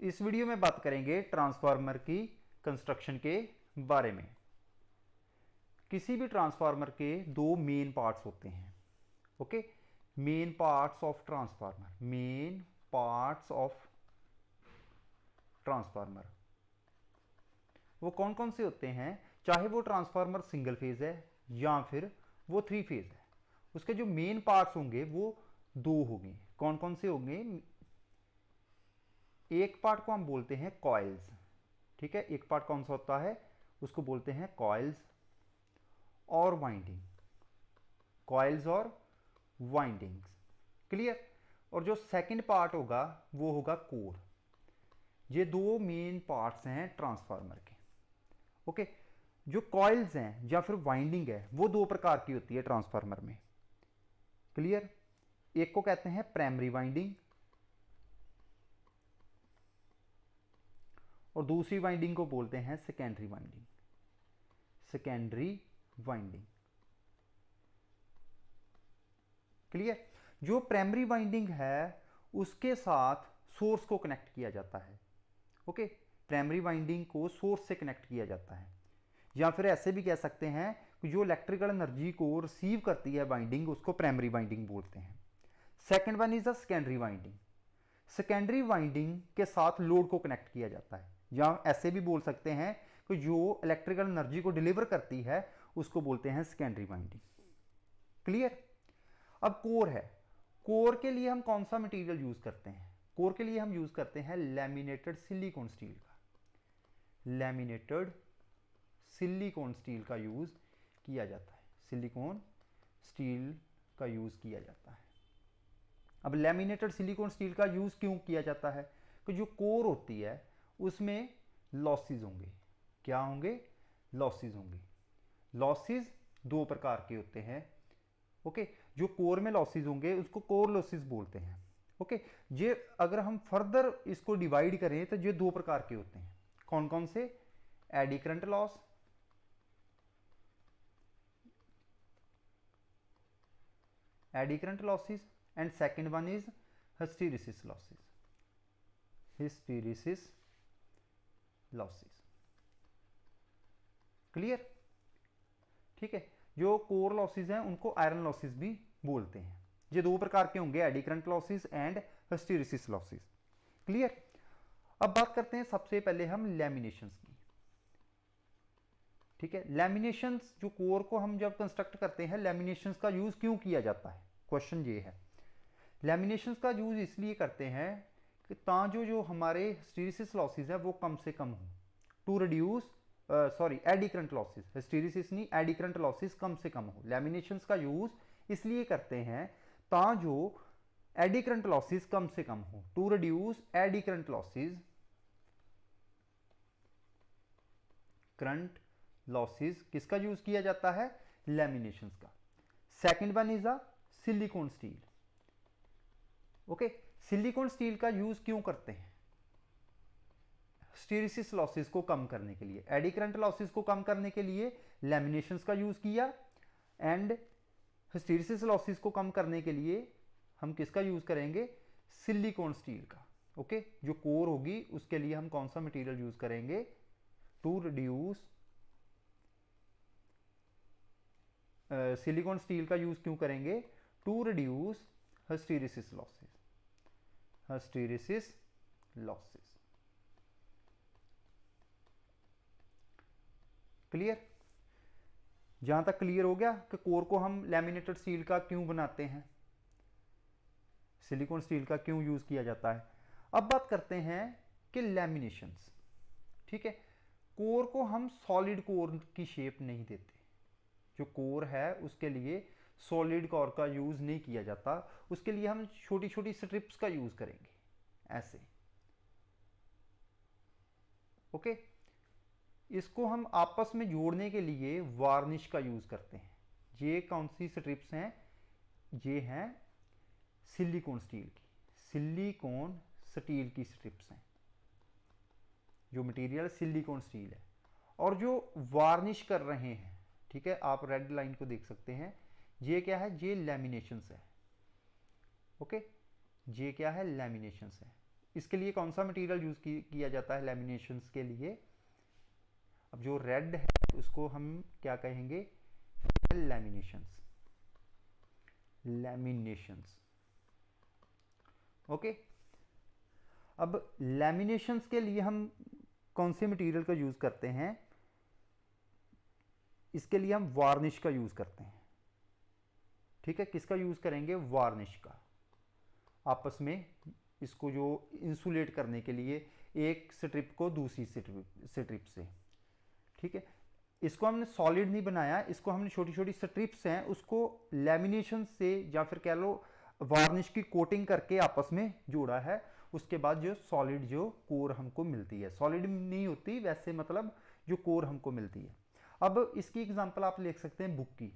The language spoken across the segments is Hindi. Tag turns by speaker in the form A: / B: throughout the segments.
A: इस वीडियो में बात करेंगे ट्रांसफार्मर की कंस्ट्रक्शन के बारे में। किसी भी ट्रांसफार्मर के दो मेन पार्ट्स होते हैं। Okay, main parts of transformer, main parts of transformer वो कौन कौन से होते हैं? चाहे वो ट्रांसफार्मर सिंगल फेज है या फिर वो थ्री फेज है, उसके जो मेन पार्ट्स होंगे वो दो होंगे। कौन कौन से होंगे? एक पार्ट को हम बोलते हैं कॉइल्स। ठीक है, एक पार्ट कौन सा होता है? उसको बोलते हैं कॉइल्स और वाइंडिंग, कॉइल्स और वाइंडिंग्स। क्लियर? और जो सेकंड पार्ट होगा वो होगा कोर। ये दो मेन पार्ट्स हैं ट्रांसफार्मर के। ओके, जो कॉइल्स हैं या फिर वाइंडिंग है वो दो प्रकार की होती है ट्रांसफार्मर में। क्लियर? एक को कहते हैं प्राइमरी वाइंडिंग और दूसरी वाइंडिंग को बोलते हैं secondary winding. Secondary winding. Clear? जो प्राइमरी वाइंडिंग है उसके साथ सोर्स को कनेक्ट किया जाता है। ओके, प्राइमरी वाइंडिंग को सोर्स से कनेक्ट किया जाता है, या फिर ऐसे भी कह सकते हैं कि जो इलेक्ट्रिकल एनर्जी को रिसीव करती है वाइंडिंग, उसको प्राइमरी वाइंडिंग बोलते हैं। Second one is the secondary winding. Secondary winding के साथ लोड को कनेक्ट किया जाता है, या ऐसे भी बोल सकते हैं कि जो इलेक्ट्रिकल एनर्जी को डिलीवर करती है उसको बोलते हैं सेकेंडरी वाइंडिंग। क्लियर? अब कोर है। कोर के लिए हम कौन सा मटेरियल यूज करते हैं? कोर के लिए हम यूज करते हैं लैमिनेटेड सिलिकॉन स्टील का। लैमिनेटेड सिलिकॉन स्टील का यूज किया जाता है। सिलिकॉन स्टील का यूज किया जाता है। अब लैमिनेटेड सिलिकॉन स्टील का यूज क्यों किया जाता है? कि जो कोर होती है उसमें लॉसेस होंगे। क्या होंगे? लॉसेस होंगे। लॉसेस दो प्रकार के होते हैं। ओके, जो कोर में लॉसेस होंगे उसको कोर लॉसेस बोलते हैं। ओके, ये अगर हम फर्दर इसको डिवाइड करें तो ये दो प्रकार के होते हैं। कौन कौन से? Eddy current loss, AD current losses, and second one is hysteresis losses. Hysteresis losses. Clear? ठीक है, जो कोर लॉसेस हैं उनको आयरन लॉसेस भी बोलते हैं। ये दो प्रकार के होंगे, AD current losses and hysteresis losses. Clear? अब बात करते हैं सबसे पहले हम लैमिनेशंस की। ठीक है, लैमिनेशंस, जो कोर को हम जब कंस्ट्रक्ट करते हैं, लैमिनेशंस का यूज क्यों किया जाता है? क्वेश्चन ये है। लैमिनेशंस का यूज इसलिए करते हैं कि ताकि जो हमारे हिस्टैरिसीस लॉसेस है वो कम से कम हो, to reduce eddy current losses. Hysteresis नहीं, एडी करंट लॉसेस कम से कम हो। लैमिनेशंस का यूज इसलिए करते हैं ताकि जो एडी करंट लॉसेस कम से कम हो, to reduce eddy current losses. Current losses किसका यूज किया जाता है? लैमिनेशंस का। Second one is a silicon steel. Okay, silicon steel का यूज क्यों करते हैं? हिस्टैरिसीस लॉसेस को कम करने के लिए, एडी करंट लॉसेस को कम करने के लिए लैमिनेशंस का यूज किया, एंड हिस्टैरिसीस लॉसेस को कम करने के लिए हम किसका यूज करेंगे? सिलिकॉन स्टील का। ओके, जो कोर होगी उसके लिए हम कौन सा मटेरियल यूज करेंगे? टू रिड्यूस, सिलिकॉन स्टील का यूज क्यों करेंगे? To reduce hysteresis losses. Hysteresis losses. Clear? जहां तक क्लियर हो गया कि कोर को हम लैमिनेटेड स्टील का क्यों बनाते हैं, सिलिकॉन स्टील का क्यों यूज किया जाता है। अब बात करते हैं कि लैमिनेशंस। ठीक है, कोर को हम सॉलिड कोर की शेप नहीं देते। जो कोर है उसके लिए सॉलिड कोर का यूज नहीं किया जाता, उसके लिए हम छोटी छोटी स्ट्रिप्स का यूज करेंगे, ऐसे। ओके, इसको हम आपस में जोड़ने के लिए वार्निश का यूज करते हैं। ये कौन सी स्ट्रिप्स हैं? ये हैं सिलिकॉन स्टील की, सिलिकॉन स्टील की स्ट्रिप्स हैं। जो मटेरियल सिलिकॉन स्टील है, और जो वार्निश कर रहे हैं, ठीक है, आप रेड लाइन को देख सकते हैं, ये क्या है? ये लैमिनेशंस है। ओके, ये क्या है? लैमिनेशंस है। इसके लिए कौन सा मटेरियल यूज किया जाता है लैमिनेशंस के लिए? अब जो रेड है उसको हम क्या कहेंगे? लैमिनेशंस, लैमिनेशंस। ओके, अब लैमिनेशंस के लिए हम कौन से मटेरियल का यूज करते हैं? इसके लिए हम वार्निश का यूज करते हैं। ठीक है, किसका यूज करेंगे? वार्निश का। आपस में इसको जो इंसुलेट करने के लिए एक स्ट्रिप को दूसरी स्ट्रिप से। ठीक है, इसको हमने सॉलिड नहीं बनाया, इसको हमने छोटी छोटी स्ट्रिप्स हैं उसको लैमिनेशन से या फिर कह लो वार्निश की कोटिंग करके आपस में जोड़ा है। उसके बाद जो सॉलिड जो कोर हमको मिलती है, सॉलिड नहीं होती वैसे, मतलब जो कोर हमको मिलती है। अब इसकी एग्जांपल आप लिख सकते हैं बुक की।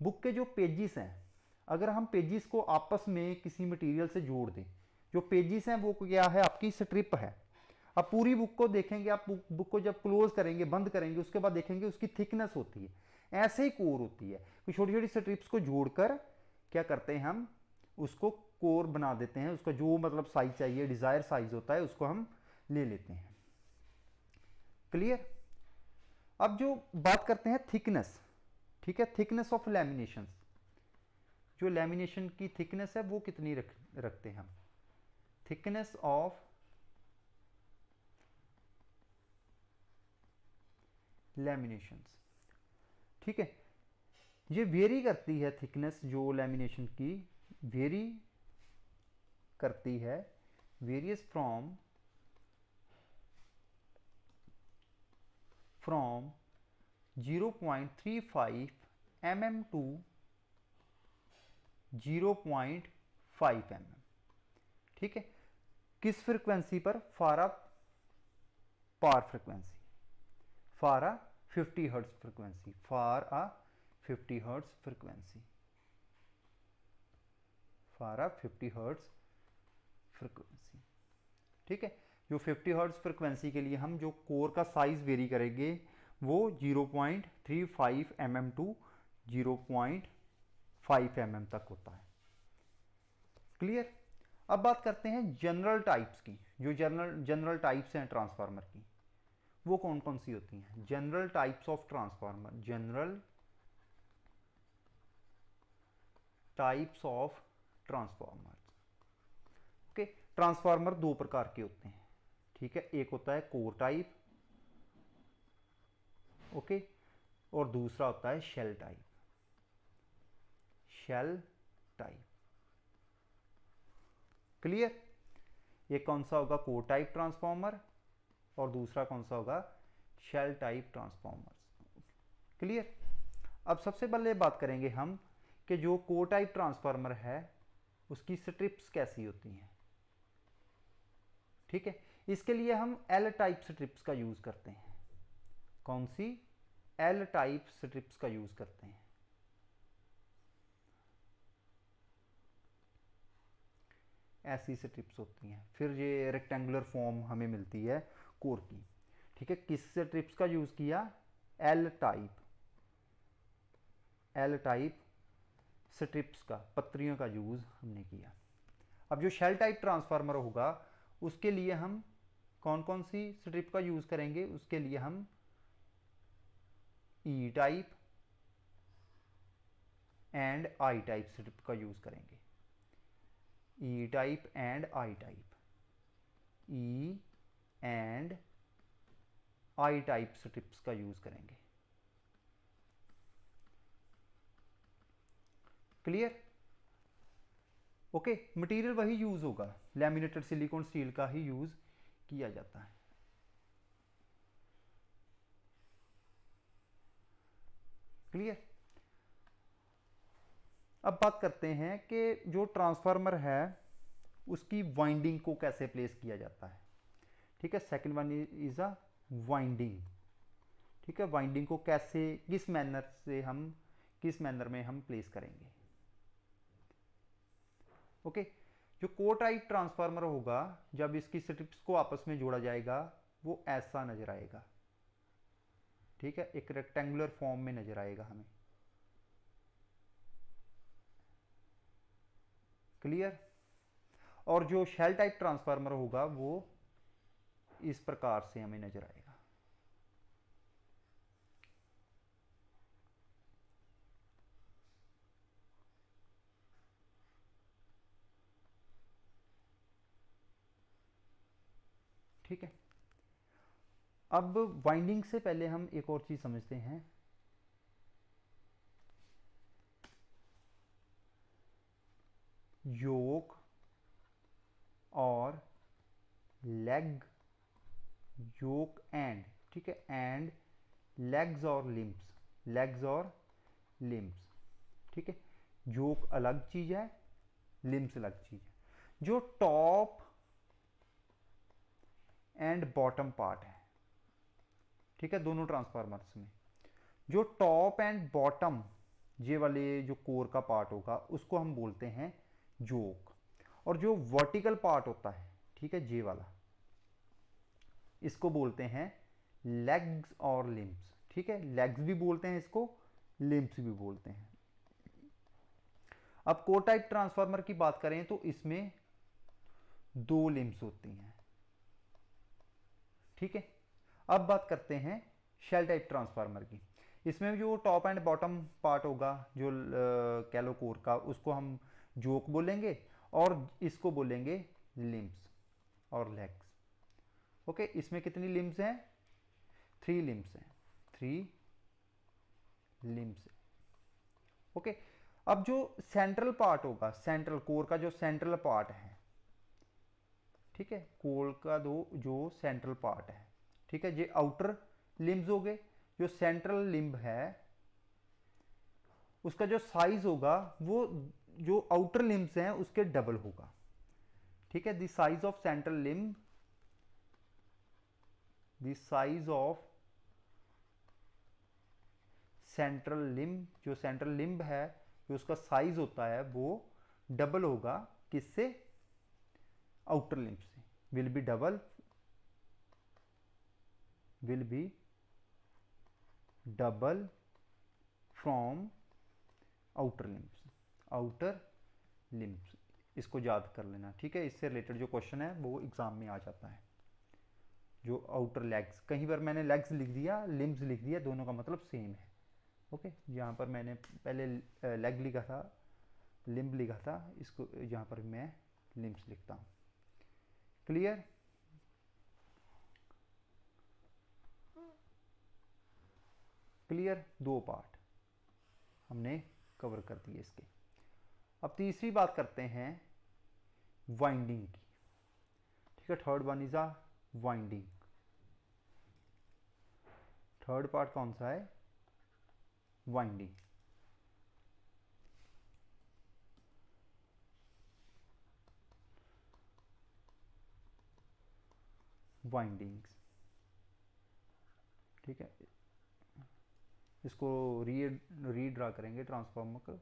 A: बुक के जो पेजेस हैं, अगर हम पेजेस को आपस में किसी मटेरियल से जोड़ दें, जो पेजेस हैं वो क्या है? आपकी स्ट्रिप है। अब पूरी बुक को देखेंगे आप, बुक को जब क्लोज करेंगे, बंद करेंगे, उसके बाद देखेंगे उसकी थिकनेस होती है। ऐसे ही कोर होती है, छोटी छोटी स्ट्रिप्स को जोड़कर क्या करते हैं हम? उसको कोर बना देते हैं। उसका जो मतलब साइज चाहिए, डिजायर साइज होता है, उसको हम ले लेते हैं। क्लियर? अब जो बात करते हैं थिकनेस, ठीक है, थिकनेस ऑफ लैमिनेशन। जो लैमिनेशन की थिकनेस है वो कितनी रखते हैं हम? Thickness of लैमिनेशंस। ठीक है, ये वेरी करती है थिकनेस, जो लैमिनेशन की वेरी करती है, various from 0.35 mm to 0.5 mm। ठीक है, किस फ्रीक्वेंसी पर? फारा पार फ्रीक्वेंसी, फारा 50 हर्ट्ज फ्रीक्वेंसी, फार आ 50 हर्ट्ज फ्रीक्वेंसी, फारा 50 हर्ट्ज फ्रीक्वेंसी। ठीक है, जो 50 हर्ट्ज फ्रीक्वेंसी के लिए हम जो कोर का साइज वेरी करेंगे वो 0.35 mm टू 0.5 mm तक होता है। क्लियर? अब बात करते हैं जनरल टाइप्स की। जो जनरल टाइप्स हैं ट्रांसफार्मर की, वो कौन कौन सी होती हैं? General types of transformer, general types of transformer. Okay, transformer दो प्रकार के होते हैं। ठीक है, एक होता है कोर टाइप, ओके, और दूसरा होता है shell type, shell type. Clear? एक कौन सा होगा? कोर टाइप ट्रांसफार्मर, और दूसरा कौन सा होगा? Shell type transformer. क्लियर? अब सबसे पहले बात करेंगे हम कि जो कोर टाइप ट्रांसफार्मर है उसकी स्ट्रिप्स कैसी होती हैं। ठीक है, इसके लिए हम एल टाइप स्ट्रिप्स का यूज करते हैं। कौन सी? एल टाइप स्ट्रिप्स का यूज करते हैं। ऐसी स्ट्रिप्स होती हैं। फिर ये रेक्टेंगुलर फॉर्म हमें मिलती है कोर की। ठीक है, किस स्ट्रिप्स का यूज किया? L type, L type strips का, पत्रियों का यूज हमने किया। अब जो शेल टाइप ट्रांसफार्मर होगा उसके लिए हम कौन कौन सी स्ट्रिप का यूज करेंगे? उसके लिए हम E type and I type strip का यूज करेंगे। E type and I type, E and I type strips का यूज करेंगे। क्लियर? ओके, मटेरियल वही यूज होगा, लैमिनेटेड सिलिकॉन स्टील का ही यूज किया जाता है। क्लियर? अब बात करते हैं कि जो ट्रांसफार्मर है उसकी वाइंडिंग को कैसे प्लेस किया जाता है। ठीक है, second one is a winding. ठीक है, वाइंडिंग को कैसे, किस मैनर में हम प्लेस करेंगे। ओके, जो कोर टाइप ट्रांसफार्मर होगा, जब इसकी स्ट्रिप्स को आपस में जोड़ा जाएगा वो ऐसा नजर आएगा। ठीक है, एक रेक्टेंगुलर फॉर्म में नजर आएगा हमें। क्लियर? और जो शेल टाइप ट्रांसफार्मर होगा वो इस प्रकार से हमें नजर आएगा। ठीक है, अब वाइंडिंग से पहले हम एक और चीज समझते हैं। योक और लेग, योक एंड, ठीक है, एंड लेग्स और लिम्स, लेग्स और लिम्स, ठीक है। योक अलग चीज है, लिम्स अलग चीज है। जो टॉप एंड बॉटम पार्ट है, ठीक है, दोनों ट्रांसफार्मर्स में जो टॉप एंड बॉटम ये वाले जो कोर का पार्ट होगा उसको हम बोलते हैं योक। और जो वर्टिकल पार्ट होता है, ठीक है, ये वाला, इसको बोलते हैं लेग्स और लिम्स, ठीक है। लेग्स भी बोलते हैं इसको, लिम्स भी बोलते हैं। अब कोर टाइप ट्रांसफार्मर की बात करें तो इसमें दो लिम्स होती हैं, ठीक है। अब बात करते हैं शेल टाइप ट्रांसफार्मर की। इसमें जो टॉप एंड बॉटम पार्ट होगा जो कैलो कोर का, उसको हम जोक बोलेंगे और इसको बोलेंगे लिम्स और लेग्स। ओके, इसमें कितनी लिम्स हैं? 3 लिम्स हैं, 3 लिम्स। ओके, अब जो सेंट्रल पार्ट होगा, सेंट्रल कोर का जो सेंट्रल पार्ट है, ठीक है, कोर का दो जो सेंट्रल पार्ट है, ठीक है, ये आउटर लिम्स हो गए। जो सेंट्रल लिम्ब है उसका जो साइज होगा वो जो आउटर लिम्स हैं उसके डबल होगा, ठीक है। The size of central limb, the size of central limb, जो सेंट्रल लिम्ब है जो उसका साइज होता है वो डबल होगा, किससे? आउटर लिम्ब से। Will be double, will be double from outer limbs, outer limbs. इसको याद कर लेना, ठीक है। इससे रिलेटेड जो क्वेश्चन है वो एग्जाम में आ जाता है। जो आउटर लेग्स, कहीं पर मैंने लेग्स लिख दिया, लिम्ब्स लिख दिया, दोनों का मतलब सेम है। ओके, यहाँ पर मैंने पहले लेग लिखा था, लिम्ब लिखा था, इसको यहाँ पर मैं लिम्ब्स लिखता हूँ। क्लियर? क्लियर, दो पार्ट हमने कवर कर दिए इसके। अब तीसरी बात करते हैं वाइंडिंग की, ठीक है। Third one is a winding. Third part कौन सा है? वाइंडिंग। वाइंडिंग्स, ठीक है। इसको रीड्रा करेंगे ट्रांसफार्मर को।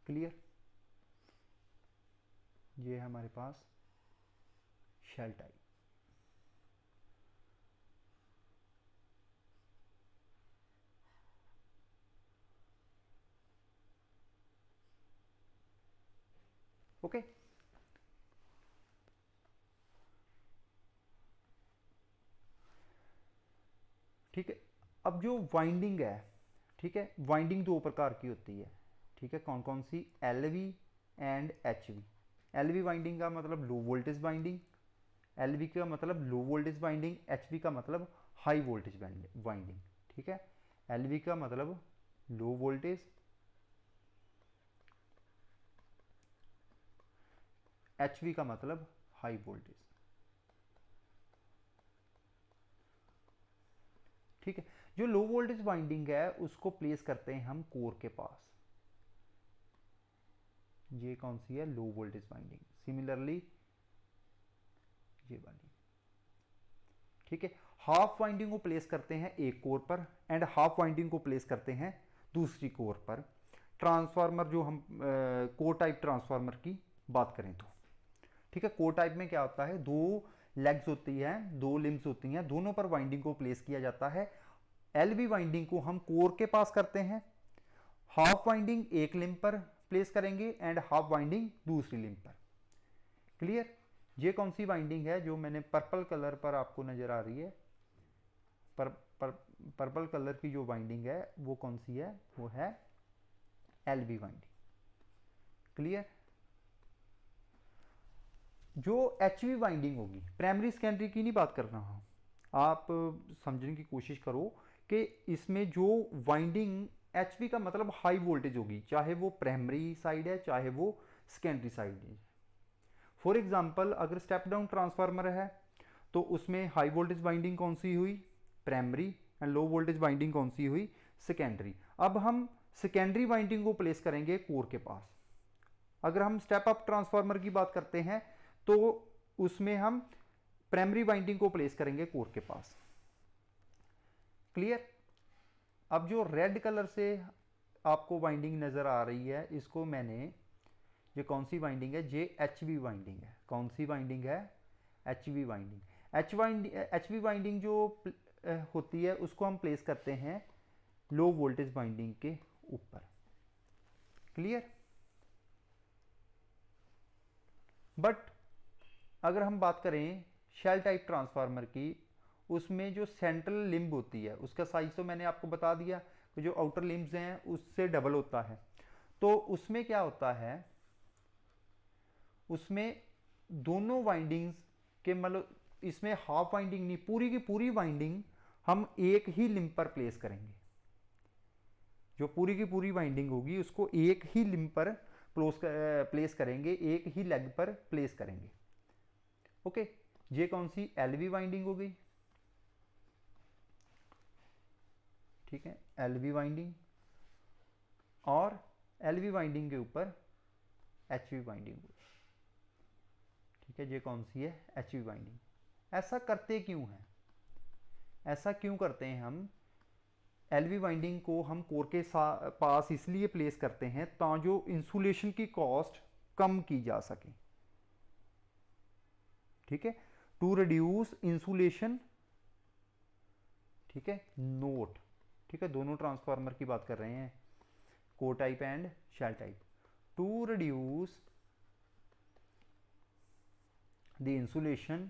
A: क्लियर? ये है हमारे पास शेल टाइप। ओके, ठीक है। अब जो वाइंडिंग है, ठीक है, वाइंडिंग दो प्रकार की होती है, ठीक है। कौन कौन सी? LV and HV. LV winding का मतलब लो वोल्टेज वाइंडिंग, एलवी का मतलब लो वोल्टेज वाइंडिंग, एचवी का मतलब हाई वोल्टेज वाइंडिंग, ठीक है। एलवी का मतलब लो वोल्टेज, एचवी का मतलब हाई वोल्टेज, ठीक है। जो लो वोल्टेज वाइंडिंग है उसको प्लेस करते हैं हम कोर के पास। ये कौन सी है? Low voltage winding. सिमिलरली ये वाली, ठीक है। हाफ वाइंडिंग को प्लेस करते हैं एक कोर पर एंड हाफ वाइंडिंग को प्लेस करते हैं दूसरी कोर पर। ट्रांसफार्मर जो हम कोर टाइप ट्रांसफार्मर की बात करें तो, ठीक है, कोर टाइप में क्या होता है? दो लेग्स होती हैं, 2 लिम्स होती हैं, दोनों पर वाइंडिंग को प्लेस किया जाता है। एलवी वाइंडिंग को हम कोर के पास करते हैं, हाफ वाइंडिंग एक लिम्ब पर प्लेस करेंगे एंड हाफ वाइंडिंग दूसरी लिम्ब पर। क्लियर? ये कौन सी वाइंडिंग है जो मैंने पर्पल कलर पर आपको नजर आ रही है? पर्पल कलर की जो वाइंडिंग है वो कौन सी है? वो है एलवी वाइंडिंग। क्लियर? जो एचवी वाइंडिंग होगी, प्राइमरी सेकेंडरी की नहीं बात कर रहा हूं, आप समझने की कोशिश करो कि इसमें जो वाइंडिंग एचवी का मतलब हाई वोल्टेज होगी, चाहे वो प्राइमरी साइड है चाहे वो सेकेंडरी साइड है। फॉर एग्जांपल अगर स्टेप डाउन ट्रांसफार्मर है तो उसमें हाई वोल्टेज वाइंडिंग कौन सी हुई? Primary, and low voltage winding कौन सी हुई? सेकेंडरी। अब हम सेकेंडरी वाइंडिंग को प्लेस करेंगे कोर के पास। अगर हम स्टेप अप ट्रांसफार्मर की बात करते हैं तो उसमें हम प्राइमरी वाइंडिंग को प्लेस करेंगे कोर के पास। क्लियर? अब जो रेड कलर से आपको वाइंडिंग नजर आ रही है, इसको मैंने, ये कौन सी वाइंडिंग है? ये एचवी वाइंडिंग है। कौन सी वाइंडिंग है? HV winding. एचवी वाइंडिंग जो होती है उसको हम प्लेस करते हैं लो वोल्टेज वाइंडिंग के ऊपर। क्लियर? बट अगर हम बात करें शेल टाइप ट्रांसफार्मर की, उसमें जो सेंट्रल लिम्ब होती है उसका साइज तो मैंने आपको बता दिया कि जो आउटर लिम्ब्स हैं उससे डबल होता है। तो उसमें क्या होता है, उसमें दोनों वाइंडिंग्स के मतलब इसमें हाफ वाइंडिंग नहीं, पूरी की पूरी वाइंडिंग हम एक ही लिम्ब पर प्लेस करेंगे। जो पूरी की पूरी वाइंडिंग होगी उसको एक ही लिम्ब पर प्लेस करेंगे, एक ही लेग पर प्लेस करेंगे। ओके, ये कौन सी? एलवी वाइंडिंग हो गई। ठीक है, एलवी वाइंडिंग, और एलवी वाइंडिंग के ऊपर एचवी वाइंडिंग हो गई। ठीक है, ये कौन सी है? HV winding. ऐसा करते क्यों है? ऐसा क्यों करते हैं हम? एलवी वाइंडिंग को हम कोर के पास इसलिए प्लेस करते हैं ताकि जो इंसुलेशन की कॉस्ट कम की जा सके। ठीक है, टू रिड्यूस इंसुलेशन। ठीक है, नोट। ठीक है, दोनों ट्रांसफार्मर की बात कर रहे हैं, core type and shell type. To reduce the insulation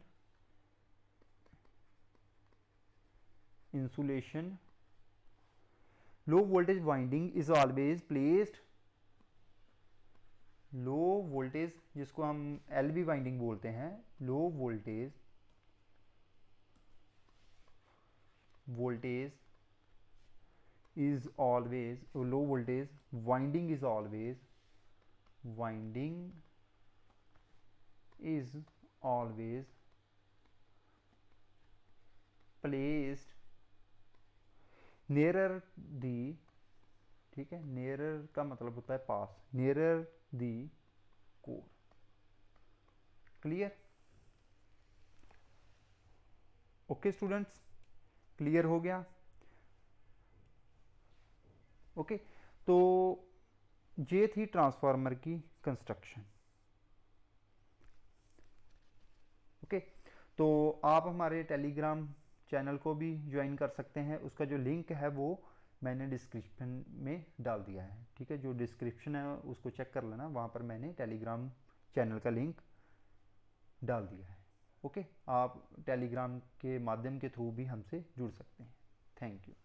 A: low voltage winding is always placed, low voltage जिसको हम एलवी वाइंडिंग बोलते हैं, low voltage is always, low voltage winding is always placed nearer the, ठीक है, nearer का मतलब होता है पास, nearer the core। Clear? Okay students, clear हो गया? ओके, तो ये थी ट्रांसफार्मर की कंस्ट्रक्शन। ओके, तो आप हमारे टेलीग्राम चैनल को भी ज्वाइन कर सकते हैं, उसका जो लिंक है वो मैंने डिस्क्रिप्शन में डाल दिया है। ठीक है, जो डिस्क्रिप्शन है उसको चेक कर लेना, वहाँ पर मैंने टेलीग्राम चैनल का लिंक डाल दिया है। ओके, आप टेलीग्राम के माध्यम के थ्रू भी हमसे जुड़ सकते हैं। Thank you.